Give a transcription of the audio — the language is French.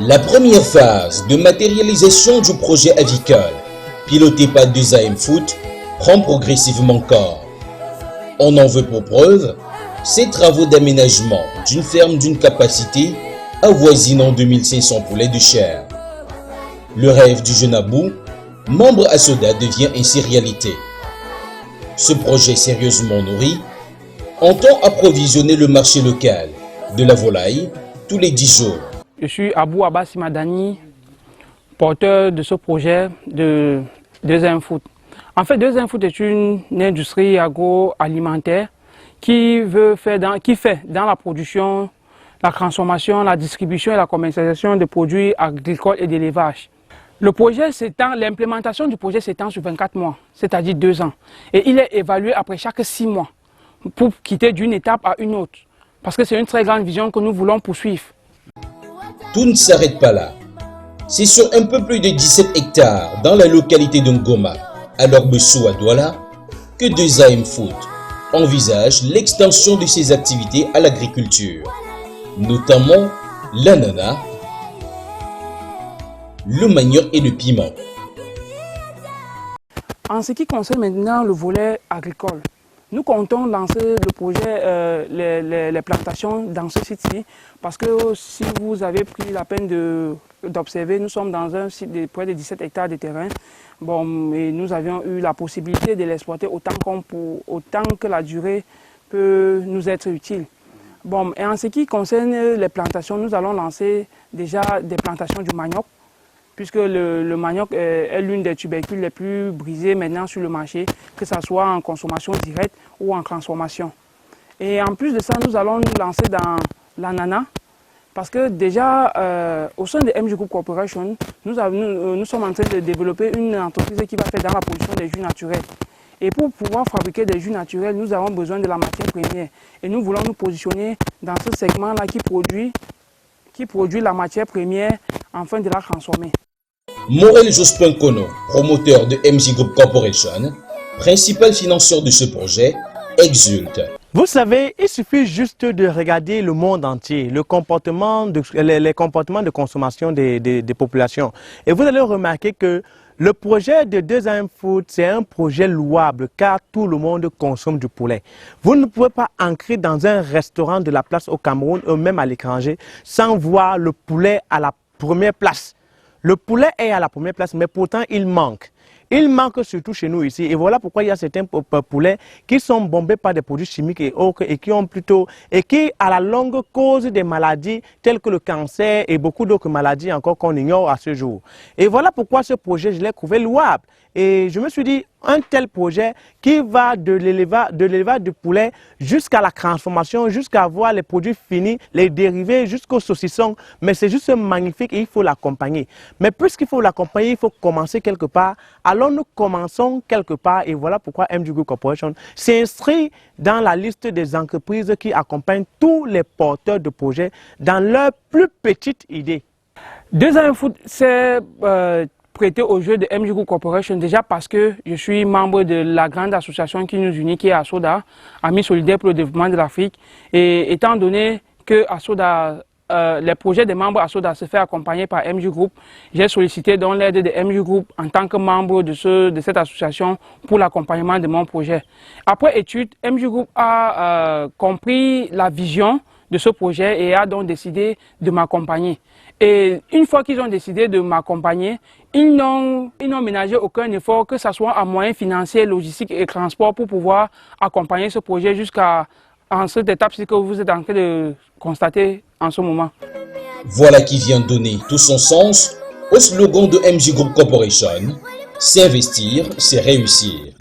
La première phase de matérialisation du projet avicole, piloté par 2AM Food, prend progressivement corps. On en veut pour preuve ces travaux d'aménagement d'une ferme d'une capacité avoisinant 2500 poulets de chair. Le rêve du jeune Abou, membre à Soda, devient ainsi réalité. Ce projet sérieusement nourri entend approvisionner le marché local de la volaille tous les 10 jours. Je suis Abou Abbas Madani, porteur de ce projet de 2AM Food. En fait, 2AM Food est une industrie agroalimentaire qui fait dans la production, la transformation, la distribution et la commercialisation de produits agricoles et d'élevage. L'implémentation du projet s'étend sur 24 mois, c'est-à-dire 2 ans. Et il est évalué après chaque 6 mois pour quitter d'une étape à une autre. Parce que c'est une très grande vision que nous voulons poursuivre. Tout ne s'arrête pas là. C'est sur un peu plus de 17 hectares dans la localité de Ngoma, à Lorbesso à Douala, que 2AM Food envisage l'extension de ses activités à l'agriculture, notamment l'ananas, le manioc et le piment. En ce qui concerne maintenant le volet agricole, nous comptons lancer le projet, les plantations dans ce site-ci, parce que si vous avez pris la peine d'observer, nous sommes dans un site de près de 17 hectares de terrain. Bon, et nous avions eu la possibilité de l'exploiter autant que la durée peut nous être utile. Bon, et en ce qui concerne les plantations, nous allons lancer déjà des plantations du manioc, puisque le manioc est l'une des tubercules les plus brisées maintenant sur le marché, que ce soit en consommation directe ou en transformation. Et en plus de ça, nous allons nous lancer dans l'ananas, parce que déjà, au sein de MG Group Corporation, nous sommes en train de développer une entreprise qui va faire dans la production des jus naturels. Et pour pouvoir fabriquer des jus naturels, nous avons besoin de la matière première. Et nous voulons nous positionner dans ce segment-là qui produit la matière première afin de la transformer. Morel Jospin Kono, promoteur de MG Group Corporation, principal financeur de ce projet, exulte. Vous savez, il suffit juste de regarder le monde entier, les comportements de consommation des populations. Et vous allez remarquer que le projet de 2AM Food, c'est un projet louable car tout le monde consomme du poulet. Vous ne pouvez pas entrer dans un restaurant de la place au Cameroun ou même à l'étranger sans voir le poulet à la première place. Le poulet est à la première place, mais pourtant il manque. Il manque surtout chez nous ici. Et voilà pourquoi il y a certains poulets qui sont bombés par des produits chimiques et autres et qui à la longue causent des maladies telles que le cancer et beaucoup d'autres maladies encore qu'on ignore à ce jour. Et voilà pourquoi ce projet, je l'ai trouvé louable. Et je me suis dit, un tel projet qui va de l'élevage du poulet jusqu'à la transformation, jusqu'à voir les produits finis, les dérivés, jusqu'au saucisson. Mais c'est juste magnifique et il faut l'accompagner. Mais puisqu'il faut l'accompagner, il faut commencer quelque part. Alors nous commençons quelque part et voilà pourquoi MG Group Corporation s'inscrit dans la liste des entreprises qui accompagnent tous les porteurs de projets dans leur plus petite idée. 2AM Food, c'est prêté au jeu de MG Group Corporation déjà parce que je suis membre de la grande association qui nous unit, qui est ASODA, Amis solidaires pour le développement de l'Afrique. Et étant donné que ASODA, les projets des membres ASODA se fait accompagner par MG Group, j'ai sollicité donc l'aide de MG Group en tant que membre de cette association pour l'accompagnement de mon projet. Après étude, MG Group a compris la vision de ce projet et a donc décidé de m'accompagner. Et une fois qu'ils ont décidé de m'accompagner, ils n'ont ménagé aucun effort, que ce soit en moyens financiers, logistiques et transport, pour pouvoir accompagner ce projet jusqu'à cette étape-ci que vous êtes en train de constater en ce moment. Voilà qui vient donner tout son sens au slogan de MG Group Corporation, s'investir, c'est réussir.